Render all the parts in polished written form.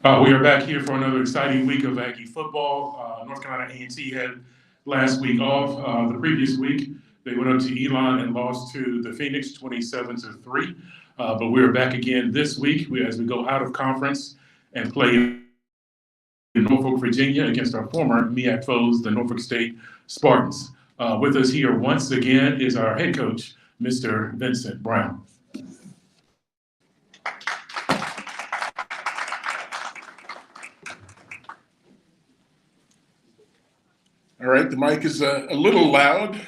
We are back here for another exciting week of Aggie football. North Carolina A&T had last week off. The previous week, they went up to Elon and lost to the Phoenix 27-3. But we are back again this week as we go out of conference and play in Norfolk, Virginia against our former MEAC foes, the Norfolk State Spartans. With us here once again is our head coach, Mr. Vincent Brown. All right, the mic is a little loud.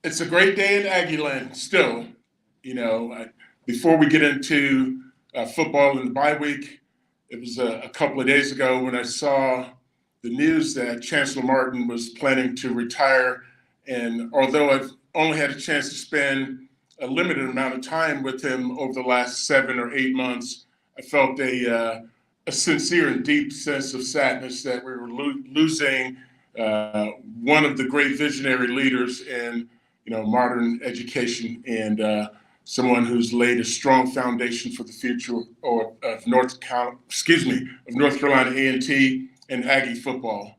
It's a great day in Aggieland still. Before we get into football in the bye week, it was a couple of days ago when I saw the news that Chancellor Martin was planning to retire. And although I've only had a chance to spend a limited amount of time with him over the last 7 or 8 months, I felt a sincere and deep sense of sadness that we were losing one of the great visionary leaders in modern education, and someone who's laid a strong foundation for the future of North Carolina A&T and Aggie football.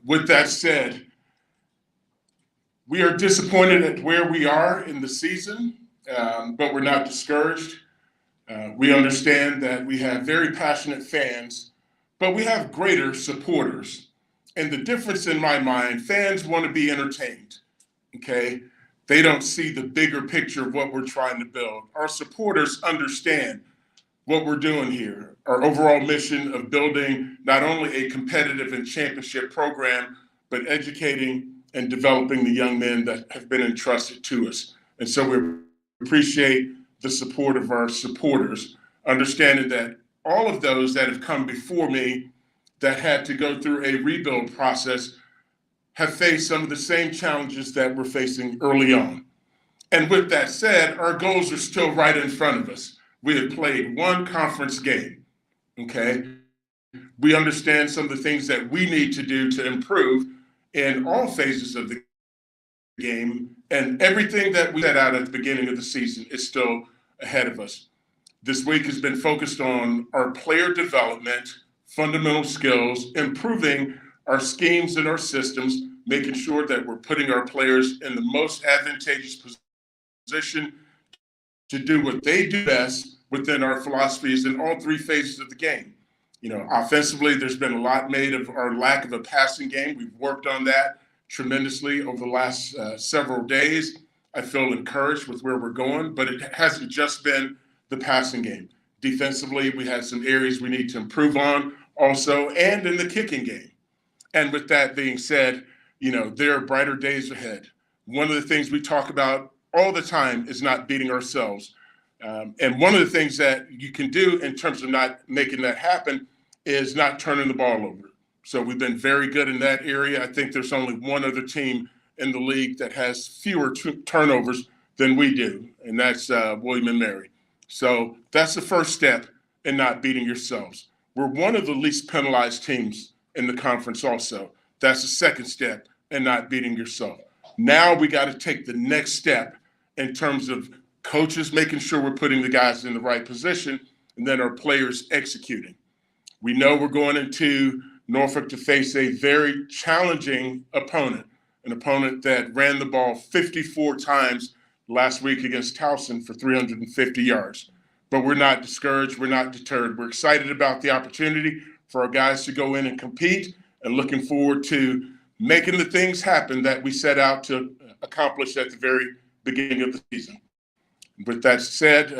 With that said, we are disappointed at where we are in the season, but we're not discouraged. We understand that we have very passionate fans, but we have greater supporters. And the difference in my mind, fans want to be entertained, okay? They don't see the bigger picture of what we're trying to build. Our supporters understand what we're doing here, our overall mission of building not only a competitive and championship program, but educating and developing the young men that have been entrusted to us. And so we appreciate the support of our supporters, understanding that all of those that have come before me that had to go through a rebuild process have faced some of the same challenges that we're facing early on. And with that said, our goals are still right in front of us. We have played one conference game, okay? We understand some of the things that we need to do to improve in all phases of the game, and everything that we set out at the beginning of the season is still ahead of us. This week has been focused on our player development, fundamental skills, improving our schemes and our systems, making sure that we're putting our players in the most advantageous position to do what they do best within our philosophies in all three phases of the game. Offensively, there's been a lot made of our lack of a passing game. We've worked on that tremendously over the last several days. I feel encouraged with where we're going, but it hasn't just been the passing game. Defensively, we had some areas we need to improve on also, and in the kicking game. And with that being said, there are brighter days ahead. One of the things we talk about all the time is not beating ourselves. And one of the things that you can do in terms of not making that happen is not turning the ball over. So we've been very good in that area. I think there's only one other team in the league that has fewer turnovers than we do, and that's William & Mary. So that's the first step in not beating yourselves. We're one of the least penalized teams in the conference also. That's the second step in not beating yourself. Now we got to take the next step in terms of coaches making sure we're putting the guys in the right position, and then our players executing. We know we're going into Norfolk to face a very challenging opponent, an opponent that ran the ball 54 times last week against Towson for 350 yards. But we're not discouraged. We're not deterred. We're excited about the opportunity for our guys to go in and compete, and looking forward to making the things happen that we set out to accomplish at the very beginning of the season. With that said,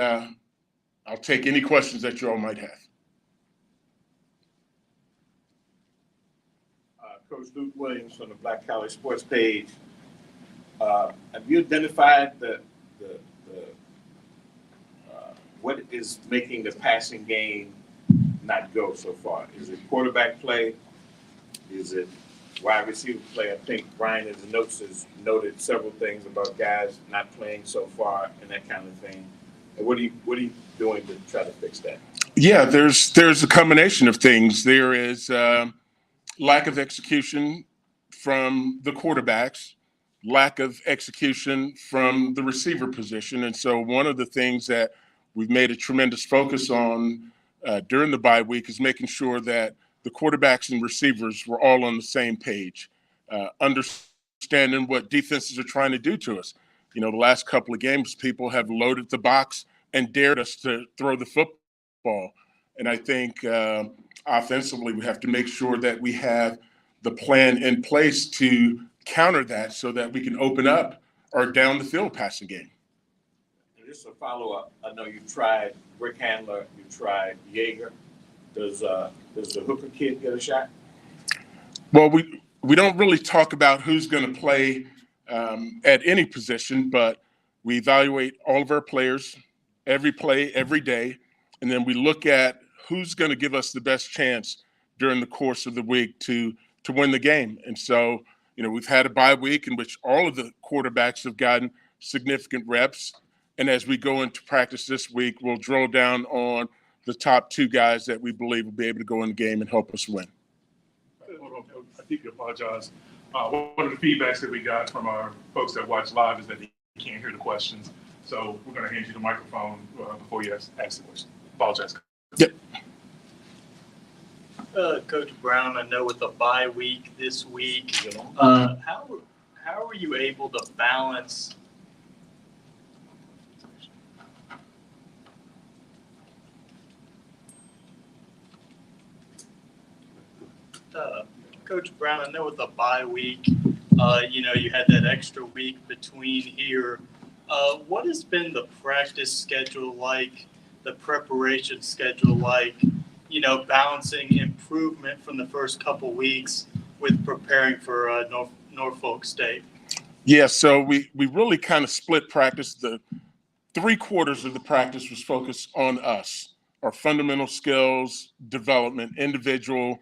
I'll take any questions that you all might have. Coach Luke Williams from the Black College Sports page. Have you identified what is making the passing game not go so far? Is it quarterback play? Is it wide receiver play? I think Brian in the notes has noted several things about guys not playing so far and that kind of thing. And what are you doing to try to fix that? Yeah, there's a combination of things. There is lack of execution from the quarterbacks, lack of execution from the receiver position. And so one of the things that we've made a tremendous focus on during the bye week is making sure that the quarterbacks and receivers were all on the same page, understanding what defenses are trying to do to us. The last couple of games, people have loaded the box and dared us to throw the football. And I think offensively, we have to make sure that we have the plan in place to counter that so that we can open up our down the field passing game. And just a follow-up, I know you've tried Rick Handler, you've tried Yeager. Does the Hooker kid get a shot? Well, we don't really talk about who's going to play at any position, but we evaluate all of our players every play, every day, and then we look at who's going to give us the best chance during the course of the week to win the game. And so, we've had a bye week in which all of the quarterbacks have gotten significant reps. And as we go into practice this week, we'll drill down on the top two guys that we believe will be able to go in the game and help us win. I think you apologize. One of the feedbacks that we got from our folks that watch live is that they can't hear the questions. So we're going to hand you the microphone before you ask the question. Apologize. Yep. Coach Brown, I know with the bye week this week, how were you able to balance Coach Brown, I know with the bye week, you had that extra week between here. What has been the practice schedule like, the preparation schedule like, balancing improvement from the first couple weeks with preparing for Norfolk State? Yeah, so we really kind of split practice. The 3/4 of the practice was focused on us, our fundamental skills, development, individual,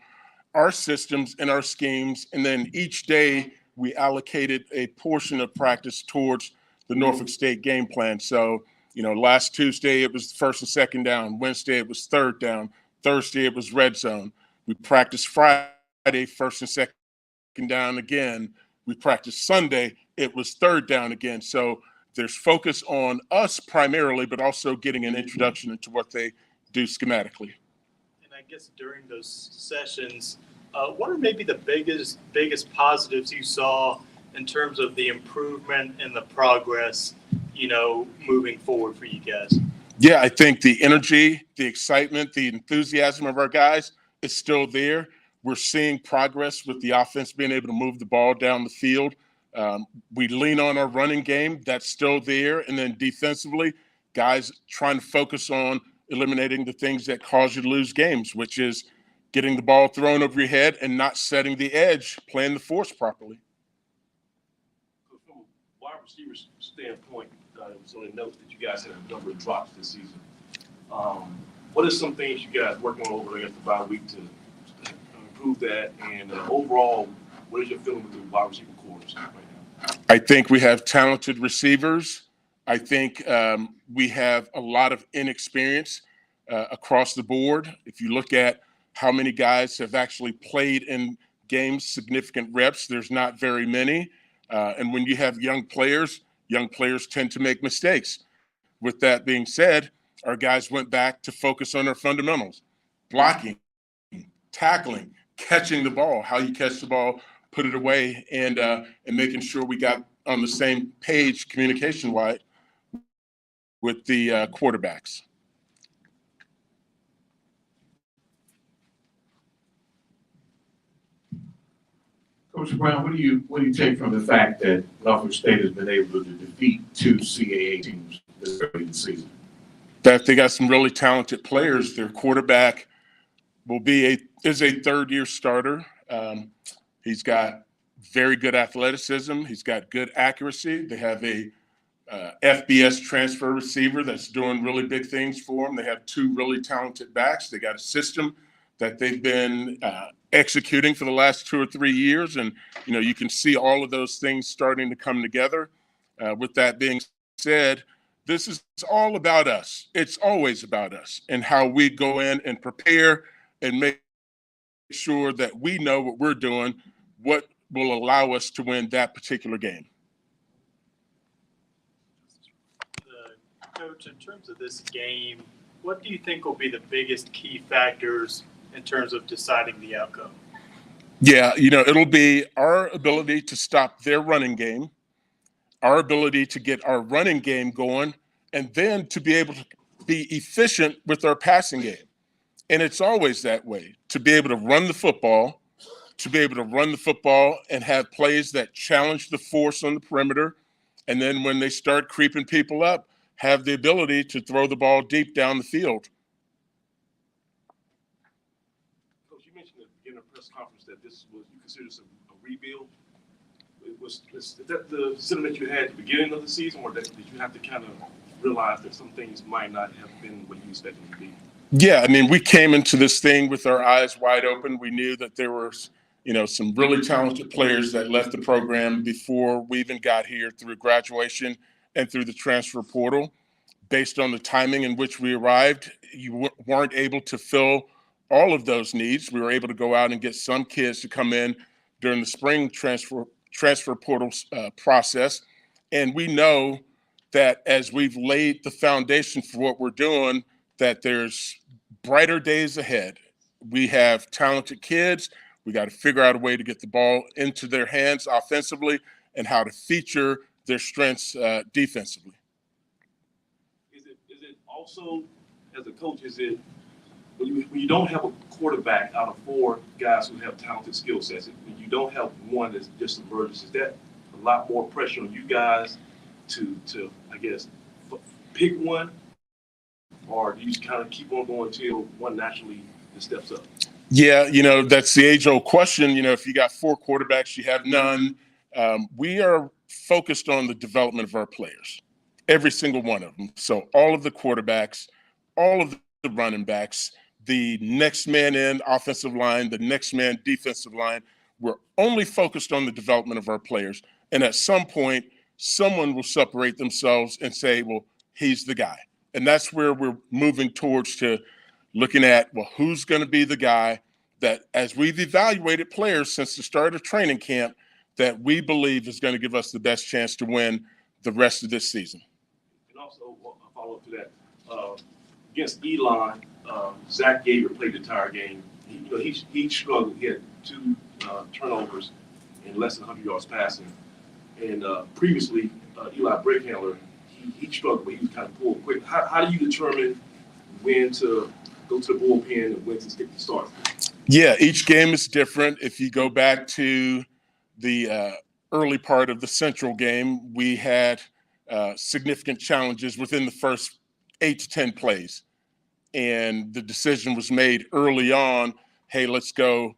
our systems and our schemes. And then each day we allocated a portion of practice towards the Norfolk State game plan. So, last Tuesday it was first and second down. Wednesday it was third down. Thursday it was red zone. We practiced Friday, first and second down again. We practiced Sunday, it was third down again. So there's focus on us primarily, but also getting an introduction into what they do schematically. And I guess during those sessions, what are maybe the biggest positives you saw in terms of the improvement and the progress, moving forward for you guys? Yeah, I think the energy, the excitement, the enthusiasm of our guys is still there. We're seeing progress with the offense being able to move the ball down the field. We lean on our running game. That's still there. And then defensively, guys trying to focus on eliminating the things that cause you to lose games, which is getting the ball thrown over your head and not setting the edge, playing the force properly. From a wide receiver standpoint, it was on the notes that you guys had a number of drops this season. What are some things you guys working on over there at the bye week to improve that? And overall, what is your feeling with the wide receiver corps right now? I think we have talented receivers. I think we have a lot of inexperience across the board. If you look at how many guys have actually played in games, significant reps, there's not very many. And when you have young players tend to make mistakes. With that being said, our guys went back to focus on their fundamentals: blocking, tackling, catching the ball, how you catch the ball, put it away, and making sure we got on the same page communication-wise with the quarterbacks. Coach Brown, what do you take from the fact that Norfolk State has been able to defeat 2 CAA teams this early in the season? That they got some really talented players. Their quarterback is a third-year starter. He's got very good athleticism. He's got good accuracy. They have a FBS transfer receiver that's doing really big things for them. They have 2 really talented backs. They got a system that they've been executing for the last 2 or 3 years. And, you can see all of those things starting to come together. With that being said, this is all about us. It's always about us and how we go in and prepare and make sure that we know what we're doing, what will allow us to win that particular game. Coach, in terms of this game, what do you think will be the biggest key factors in terms of deciding the outcome? Yeah, it'll be our ability to stop their running game, our ability to get our running game going, and then to be able to be efficient with our passing game. And it's always that way, to be able to run the football, and have plays that challenge the force on the perimeter. And then when they start creeping people up, have the ability to throw the ball deep down the field. Coach, you mentioned at the beginning of the press conference that this was, you consider this a rebuild. Is that the sentiment you had at the beginning of the season, or did you have to kind of realize that some things might not have been what you expected them to be? Yeah, we came into this thing with our eyes wide open. We knew that there were, some really talented players that left the program before we even got here through graduation and through the transfer portal. Based on the timing in which we arrived, you weren't able to fill all of those needs. We were able to go out and get some kids to come in during the spring transfer portal process. And we know that as we've laid the foundation for what we're doing, that there's brighter days ahead. We have talented kids. We got to figure out a way to get the ball into their hands offensively and how to feature their strengths defensively. Is it also, as a coach, is it when you don't have a quarterback out of 4 guys who have talented skill sets, when you don't have one that just emerges, is that a lot more pressure on you guys to I guess pick one, or do you just kind of keep on going until one naturally just steps up? Yeah, that's the age-old question. If you got 4 quarterbacks, you have none. We are focused on the development of our players, every single one of them. So all of the quarterbacks, all of the running backs, the next man in offensive line, the next man defensive line, we're only focused on the development of our players. And at some point, someone will separate themselves and say, well, he's the guy. And that's where we're moving towards, to looking at, well, who's going to be the guy that, as we've evaluated players since the start of training camp, that we believe is going to give us the best chance to win the rest of this season. And also, a follow-up to that, against Elon, Zach Gabriel played the entire game. He struggled. He had 2 turnovers and less than 100 yards passing. And previously, Eli Breakhandler, he struggled, but he was kind of pulled quick. How do you determine when to go to the bullpen and when to stick the start? Yeah, each game is different. If you go back to the early part of the Central game, we had significant challenges within the first 8 to 10 plays. And the decision was made early on, hey, let's go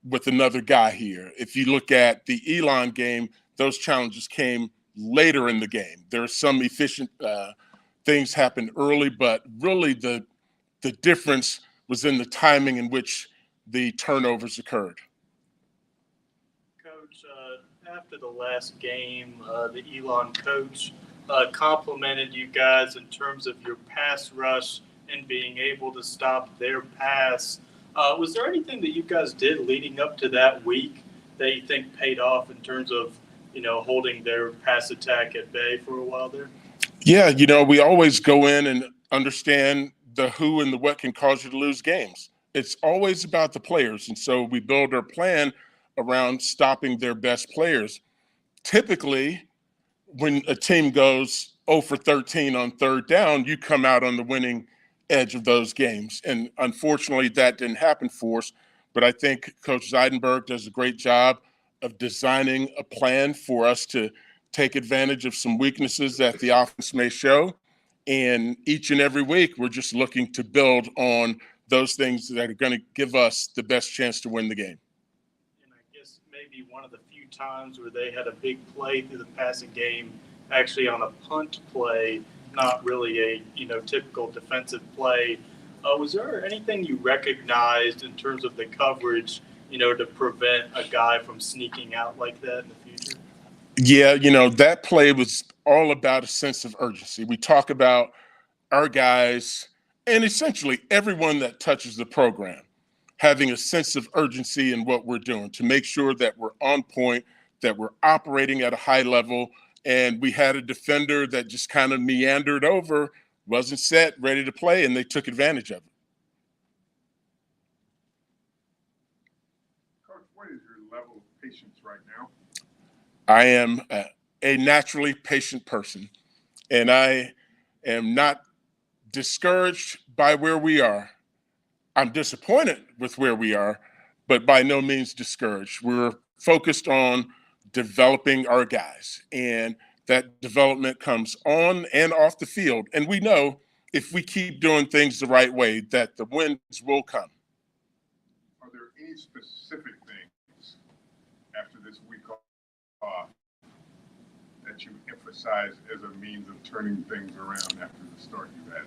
with another guy here. If you look at the Elon game, those challenges came later in the game. There are some efficient things happened early, but really the difference was in the timing in which the turnovers occurred. Coach, after the last game, the Elon coach complimented you guys in terms of your pass rush and being able to stop their pass. Was there anything that you guys did leading up to that week that you think paid off in terms of, holding their pass attack at bay for a while there? Yeah, we always go in and understand the who and the what can cause you to lose games. It's always about the players. And so we build our plan around stopping their best players. Typically, when a team goes 0 for 13 on 3rd down, you come out on the winning edge of those games. And unfortunately, that didn't happen for us. But I think Coach Zeidenberg does a great job of designing a plan for us to take advantage of some weaknesses that the offense may show. And each and every week, we're just looking to build on those things that are going to give us the best chance to win the game. And I guess maybe one of the few times where they had a big play through the passing game, actually on a punt play, not really a typical defensive play. Was there anything you recognized in terms of the coverage, to prevent a guy from sneaking out like that in the future? Yeah, that play was all about a sense of urgency. We talk about our guys and essentially everyone that touches the program having a sense of urgency in what we're doing to make sure that we're on point, that we're operating at a high level. And we had a defender that just kind of meandered over wasn't set, ready to play, and they took advantage of it. Coach, what is your level of patience right now? I am a naturally patient person, and I am not discouraged by where we are. I'm disappointed with where we are, but by no means discouraged. We're focused on developing our guys, and that development comes on and off the field. And we know if we keep doing things the right way, that the wins will come. Are there any specific things after this week off that you emphasize as a means of turning things around after the start you've had?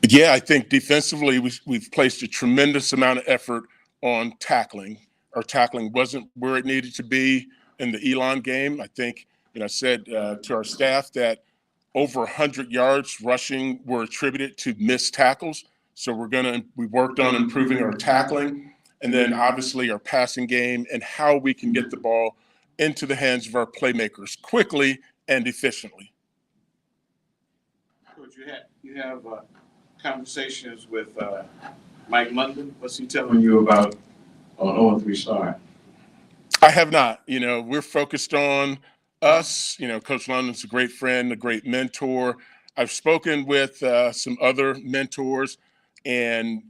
Yeah, I think defensively we've placed a tremendous amount of effort on tackling. Our tackling wasn't where it needed to be in the Elon game. I think, I said to our staff that over 100 yards rushing were attributed to missed tackles. So we worked on improving our tackling, and then obviously our passing game and how we can get the ball into the hands of our playmakers quickly and efficiently. Coach, you have conversations with Mike London. What's he telling you about an 0-3 start? I have not. We're focused on us. Coach London's a great friend, a great mentor. I've spoken with some other mentors and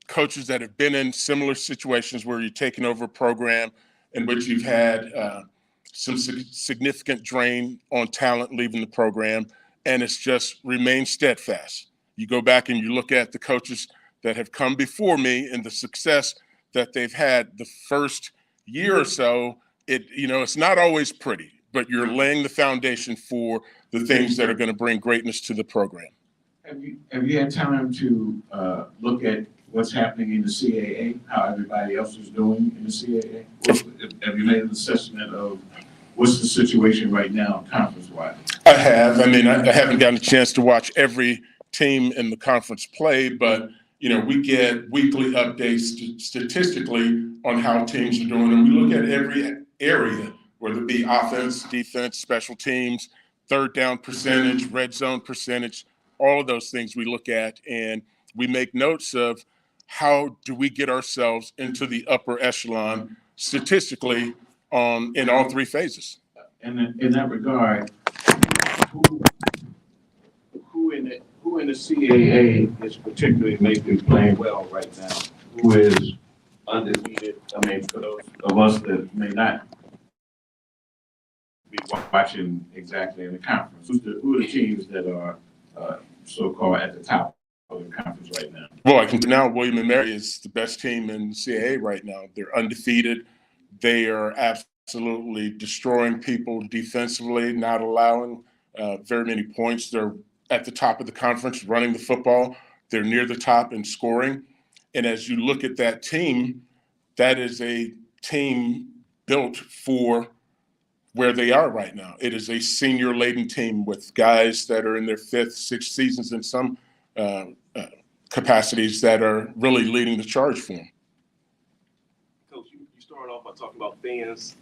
coaches that have been in similar situations where you're taking over a program in which you've had some significant drain on talent leaving the program, and it's just remained steadfast. You go back and you look at the coaches that have come before me and the success that they've had the first year or so. It's not always pretty, but you're laying the foundation for the things that are going to bring greatness to the program. Have you had time to look at what's happening in the CAA, how everybody else is doing in the CAA? Have you made an assessment of what's the situation right now conference-wise? I have. I haven't gotten a chance to watch every team in the conference play, but we get weekly updates statistically on how teams are doing, and we look at every area, whether it be offense, defense, special teams, third down percentage, red zone percentage, all of those things we look at, and we make notes of how do we get ourselves into the upper echelon statistically in all three phases. And in that regard, who in the CAA is particularly maybe playing well right now? Who is undefeated? For those of us that may not be watching exactly in the conference, who are the teams that are so-called at the top of the conference right now? Well, I can now William & Mary is the best team in the CAA right now. They're undefeated. They are absolutely destroying people defensively, not allowing very many points. They're at the top of the conference running the football. They're near the top in scoring. And as you look at that team, that is a team built for where they are right now. It is a senior-laden team with guys that are in their fifth, sixth seasons in some capacities that are really leading the charge for them. Coach, you started off by talking about fans.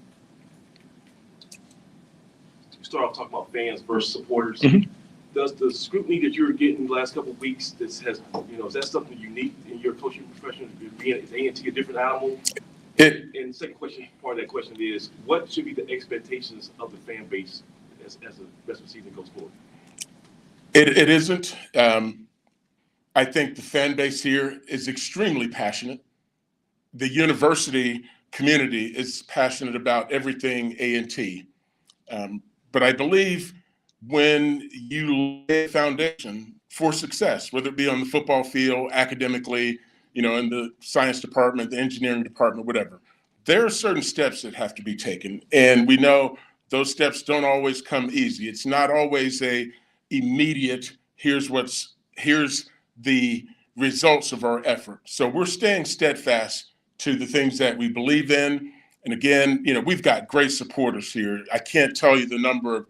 You started off talking about fans versus supporters. Mm-hmm. Does the scrutiny that you're getting the last couple of weeks, is that something unique in your coaching profession? Is A&T a different animal? And the second question, part of that question is, what should be the expectations of the fan base as the rest of the season goes forward? It isn't. I think the fan base here is extremely passionate. The university community is passionate about everything A&T. But I believe when you lay a foundation for success, whether it be on the football field, academically, in the science department, the engineering department, whatever, there are certain steps that have to be taken. And we know those steps don't always come easy. It's not always a immediate, here's the results of our effort. So we're staying steadfast to the things that we believe in. And again, we've got great supporters here. I can't tell you the number of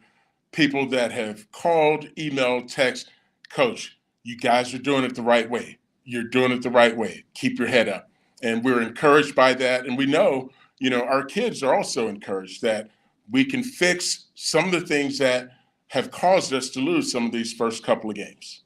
people that have called, emailed, text, Coach, you guys are doing it the right way. You're doing it the right way. Keep your head up. And we're encouraged by that. And we know, our kids are also encouraged that we can fix some of the things that have caused us to lose some of these first couple of games.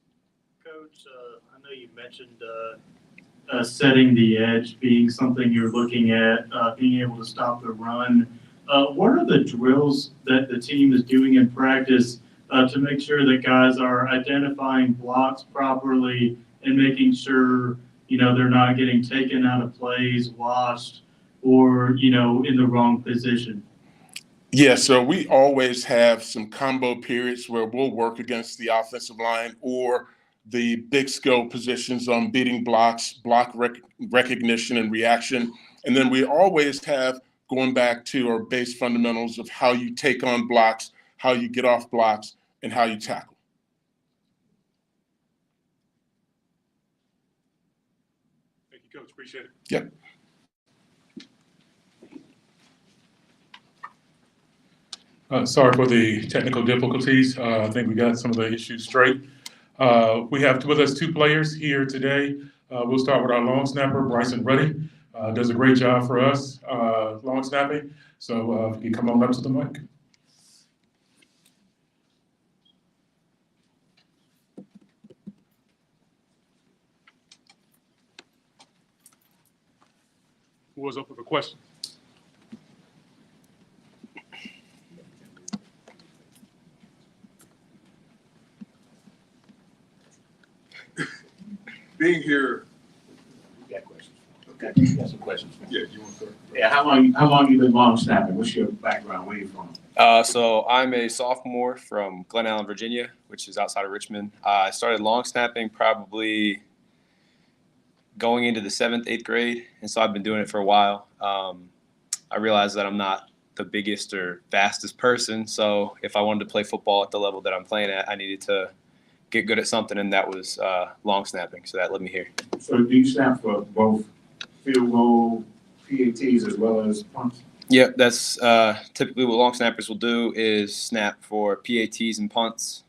mentioned setting the edge being something you're looking at, being able to stop the run. What are the drills that the team is doing in practice to make sure that guys are identifying blocks properly and making sure, they're not getting taken out of plays, washed, or, in the wrong position? Yeah, so we always have some combo periods where we'll work against the offensive line or the big skill positions on beating blocks, recognition and reaction. And then we always have going back to our base fundamentals of how you take on blocks, how you get off blocks, and how you tackle. Thank you, Coach. Appreciate it. Yep. Sorry for the technical difficulties. I think we got some of the issues straight. We have with us two players here today. We'll start with our long snapper, Bryson Ready. Does a great job for us, long snapping. So if you come on up to the mic. Who was up with a question? Being here, You got questions? Okay, you got some questions. yeah, you want to? Yeah, how long you been long snapping? What's your background? Where you from? So I'm a sophomore from Glen Allen, Virginia, which is outside of Richmond. I started long snapping probably going into the 7th, 8th grade, and so I've been doing it for a while. I realized that I'm not the biggest or fastest person, so if I wanted to play football at the level that I'm playing at, I needed to get good at something, and that was long snapping, so that led me here. So do you snap for both field goal, PATs, as well as punts? Yep, that's typically what long snappers will do is snap for PATs and punts.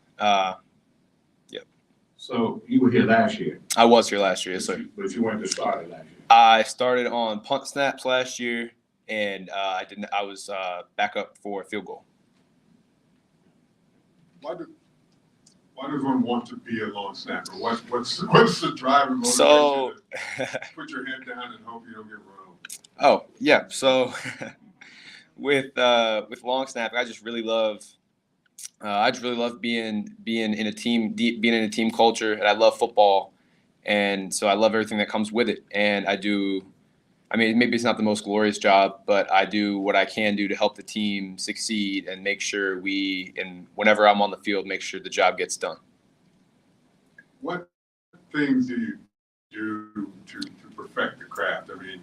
So you were here last year. I was here last year, yes, sir. But you weren't the starter last year. I started on punt snaps last year, and I was backup for field goal. Why does one want to be a long snapper? What's the driving motivation So, to put your head down and hope you don't get run over? oh yeah, so with long snapping, I just really love being in a team, being in a team culture, and I love football, and so I love everything that comes with it. And I mean, maybe it's not the most glorious job, but I do what I can do to help the team succeed and make sure and whenever I'm on the field, make sure the job gets done. What things do you do to perfect the craft? I mean,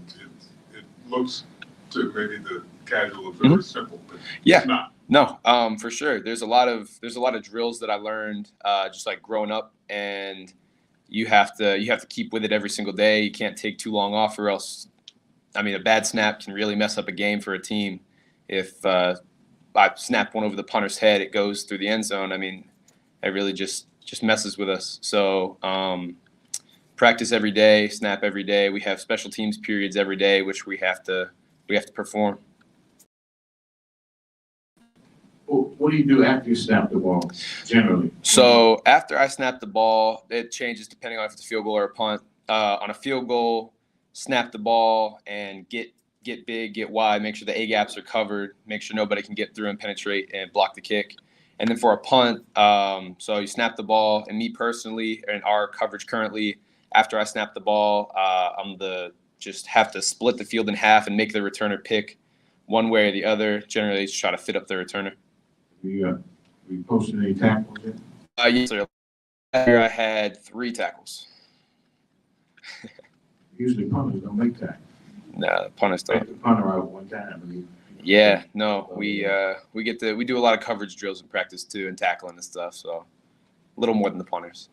it looks to maybe the casual observer simple, but Yeah. it's not. No, for sure. There's a lot of drills that I learned just like growing up, and you have to keep with it every single day. You can't take too long off, or else, I mean, a bad snap can really mess up a game for a team. If I snap one over the punter's head, it goes through the end zone. I mean, it really just messes with us. So practice every day, snap every day. We have special teams periods every day, which we have to perform. What do you do after you snap the ball, generally? So after I snap the ball, it changes depending on if it's a field goal or a punt. On a field goal, snap the ball and get big, get wide, make sure the A-gaps are covered, make sure nobody can get through and penetrate and block the kick. And then for a punt, so you snap the ball, and me personally, and our coverage currently, after I snap the ball, just have to split the field in half and make the returner pick one way or the other. Generally, just try to fit up the returner. We posted any tackles yet? Yes, sir. Last year I had 3 tackles. Usually punters don't make tackles. No, punters don't. Take the punter out one time, I believe. Yeah, no, we do a lot of coverage drills in practice too, and tackling and stuff. So a little more than the punters.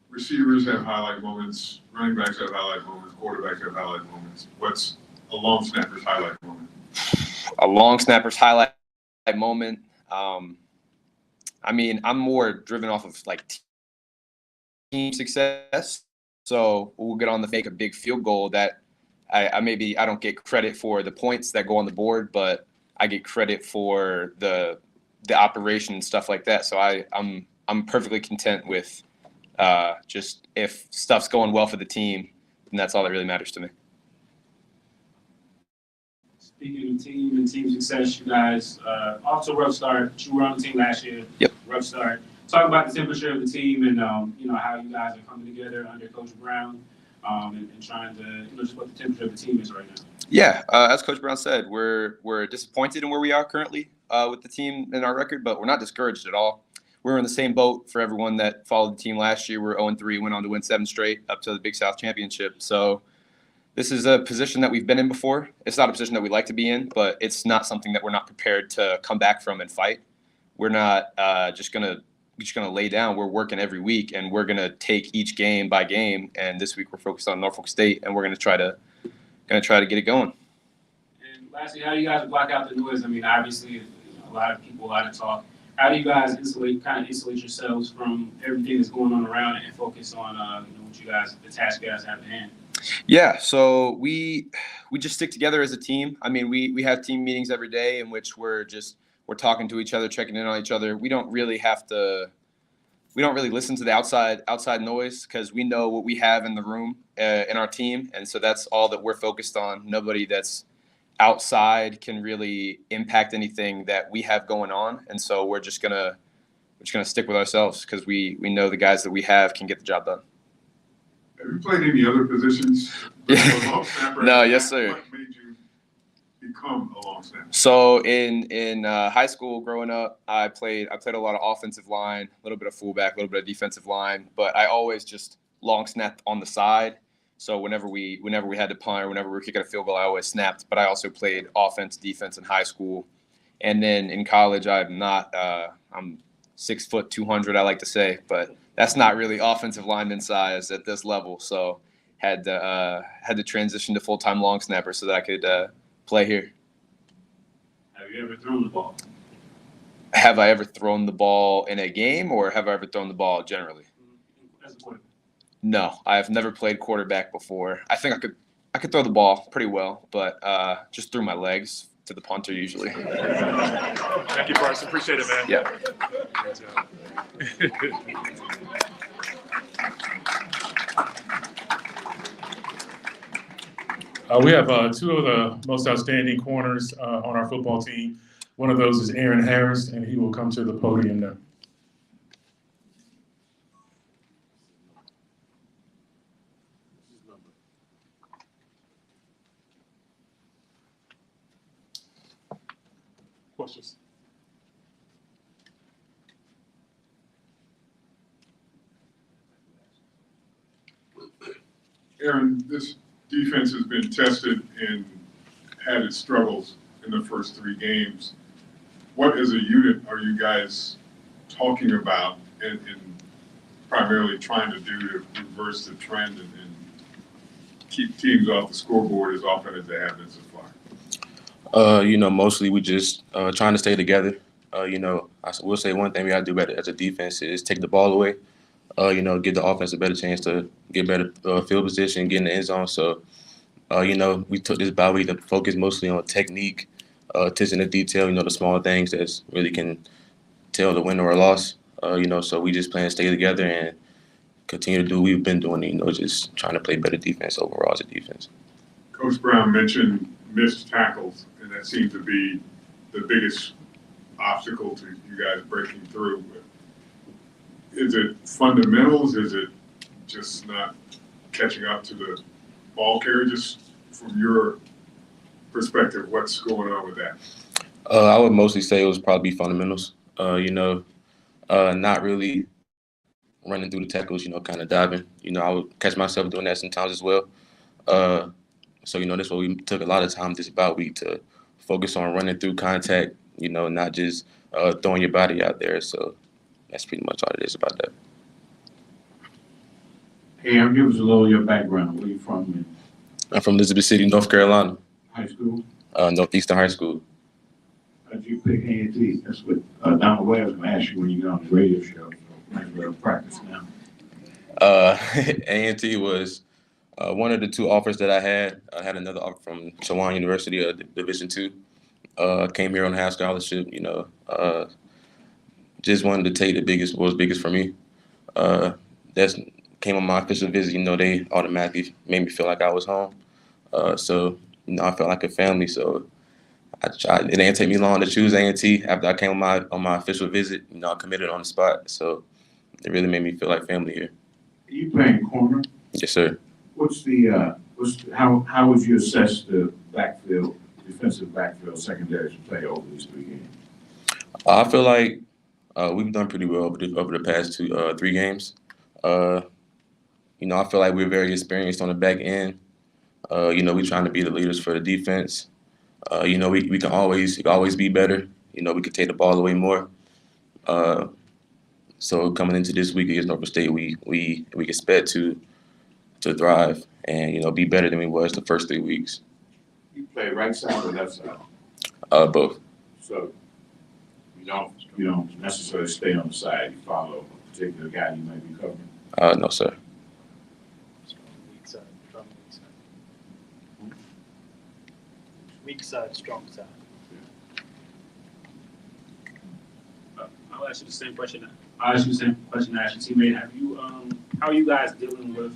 Receivers have highlight moments, running backs have highlight moments, quarterbacks have highlight moments. What's a long snapper's highlight moment? A long snapper's highlight moment. I mean, I'm more driven off of like team success. So we'll get on the make a big field goal that I don't get credit for the points that go on the board, but I get credit for the operation and stuff like that. So I'm perfectly content with just if stuff's going well for the team, then that's all that really matters to me. Speaking of team and team success, you guys off to a rough start. You were on the team last year. Yep. Rough start. Talk about the temperature of the team and how you guys are coming together under Coach Brown, and trying to just what the temperature of the team is right now. Yeah, as Coach Brown said, we're disappointed in where we are currently with the team and our record, but we're not discouraged at all. We're in the same boat for everyone that followed the team last year. We're 0-3, went on to win 7 straight up to the Big South Championship. So this is a position that we've been in before. It's not a position that we like to be in, but it's not something that we're not prepared to come back from and fight. We're not just gonna lay down. We're working every week, and we're gonna take each game by game. And this week we're focused on Norfolk State, and we're gonna try to get it going. And lastly, how do you guys block out the noise? I mean, obviously, a lot of people, a lot of talk. How do you guys insulate yourselves from everything that's going on around it and focus on what you guys, the task you guys have at hand? Yeah, so we just stick together as a team. I mean, we have team meetings every day in which we're talking to each other, checking in on each other. We don't really listen to the outside noise because we know what we have in the room in our team, and so that's all that we're focused on. Nobody that's outside can really impact anything that we have going on, and so we're just gonna stick with ourselves because we know the guys that we have can get the job done. Have you played any other positions? No, yes, sir. What made you become a long snapper? So in high school, growing up, I played a lot of offensive line, a little bit of fullback, a little bit of defensive line, but I always just long snapped on the side. So whenever we had to punt or whenever we were kicking a field goal, I always snapped. But I also played offense, defense in high school, and then in college, I'm 6 foot 200, I like to say, but that's not really offensive lineman size at this level. So had to transition to full-time long snapper so that I could play here. Have you ever thrown the ball? Have I ever thrown the ball in a game, or have I ever thrown the ball generally? As a quarterback. No, I've never played quarterback before. I think I could throw the ball pretty well, but just through my legs to the punter usually. Thank you, Bryson. Appreciate it, man. Yeah. We have two of the most outstanding corners on our football team. One of those is Aaron Harris, and he will come to the podium now. Questions? Aaron, this defense has been tested and had its struggles in the first 3 games. What as a unit are you guys talking about and primarily trying to do to reverse the trend and keep teams off the scoreboard as often as they have been so far? Mostly we just trying to stay together. I will say one thing we got to do better as a defense is take the ball away. Give the offense a better chance to get better field position, get in the end zone. So, we took this bye week to focus mostly on technique, attention to detail, the small things that really can tell the win or a loss. So we just plan to stay together and continue to do what we've been doing, just trying to play better defense overall as a defense. Coach Brown mentioned missed tackles, and that seems to be the biggest obstacle to you guys breaking through. Is it fundamentals? Is it just not catching up to the ball carrier? Just from your perspective, what's going on with that? I would mostly say it was probably fundamentals. Not really running through the tackles, kind of diving. I would catch myself doing that sometimes as well. So, that's why we took a lot of time this bye week to focus on running through contact, not just throwing your body out there. So that's pretty much all it is about that. Hey, Aaron, give us a little of your background. Where you from? I'm from Elizabeth City, North Carolina. High school? Northeastern High School. How'd you pick A&T? That's what Donald Webb was going to ask you when you get on the radio show. So might as well practice now. A&T was one of the 2 offers that I had. I had another offer from Chowan University, Division II. Came here on a half scholarship, just wanted to take what was biggest for me. that's came on my official visit, they automatically made me feel like I was home. So I felt like a family. So I tried. It didn't take me long to choose A&T after I came on my official visit. I committed on the spot. So it really made me feel like family here. Are you playing corner? Yes, sir. How would you assess the defensive backfield secondary play over these 3 games? I feel like we've done pretty well over the past 3 games. I feel like we're very experienced on the back end. We're trying to be the leaders for the defense. We can always be better. We can take the ball away more. So coming into this week against North State, we expect to thrive and be better than we was the first 3 weeks. You play right side or left side? Both. So you don't necessarily stay on the side. You follow a particular guy you might be covering. No, sir. Weak side, strong side. I'll ask you the same question. I asked your teammate. How are you guys dealing with,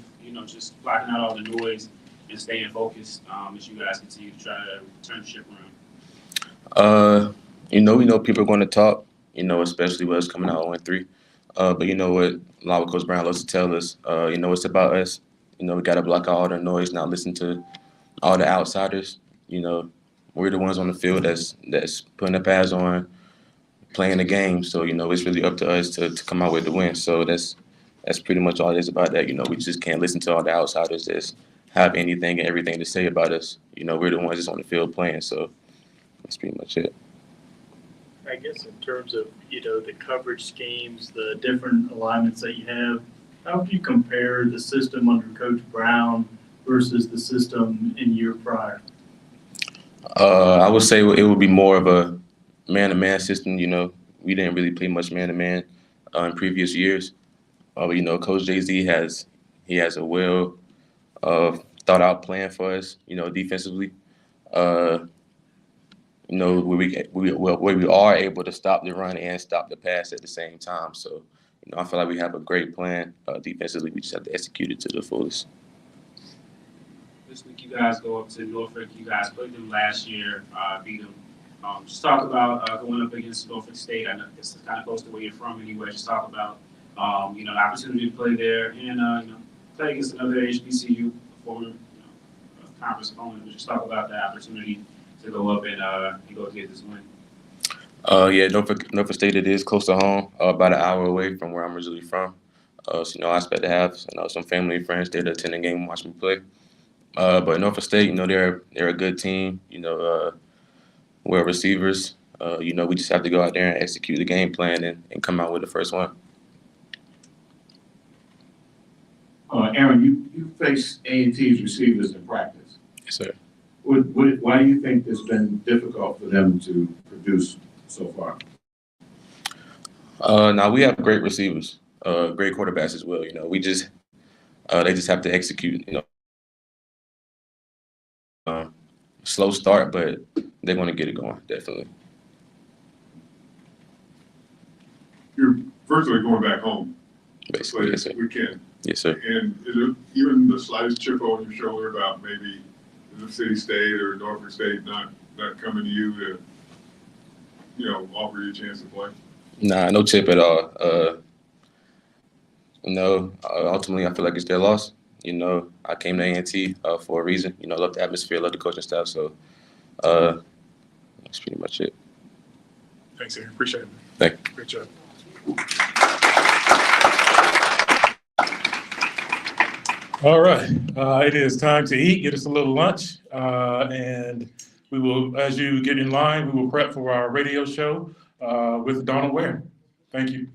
just blocking out all the noise and staying focused as you guys continue to try to turn the ship around? We know people are going to talk, especially with us coming out 0-3. But you know what? A lot of Coach Brown loves to tell us, it's about us. We got to block out all the noise, not listen to all the outsiders. We're the ones on the field that's putting the pads on, playing the game. So, it's really up to us to come out with the win. So that's pretty much all it is about that. We just can't listen to all the outsiders that have anything and everything to say about us. We're the ones that's on the field playing. So that's pretty much it. I guess in terms of, the coverage schemes, the different alignments that you have, how do you compare the system under Coach Brown versus the system in year prior? I would say it would be more of a man-to-man system. We didn't really play much man-to-man in previous years. Coach Jay-Z has a well thought-out plan for us. Defensively. Where we are able to stop the run and stop the pass at the same time. So, I feel like we have a great plan defensively. We just have to execute it to the fullest. This week you guys go up to Norfolk. You guys played them last year, beat them. Just talk about going up against Norfolk State. I know this is kind of close to where you're from anyway. Just talk about, the opportunity to play there and, play against another HBCU, former conference opponent. But just talk about the opportunity to go up and go get this win. Norfolk State, it is close to home, about an hour away from where I'm originally from. So, I expect to have some family and friends there to attend the game and watch me play. But Norfolk State, they're a good team. We're receivers. We just have to go out there and execute the game plan and come out with the first one. Aaron, you face A&T's receivers in practice. Yes, sir. Why do you think it's been difficult for them to produce so far? Now we have great receivers, great quarterbacks as well. We just they just have to execute. Slow start, but they're going to get it going, definitely. You're virtually going back home. Basically, yes, sir. Weekend. Yes, sir. And is there even the slightest chip on your shoulder about maybe the City State or Norfolk State not coming to you to, offer you a chance to play? Nah, no chip at all. Ultimately, I feel like it's their loss. I came to A&T for a reason. I love the atmosphere, love the coaching staff. So that's pretty much it. Thanks, Aaron. Appreciate it. Thank you. Great job. All right. It is time to eat. Get us a little lunch. And we will, as you get in line, we will prep for our radio show with Donald Ware. Thank you.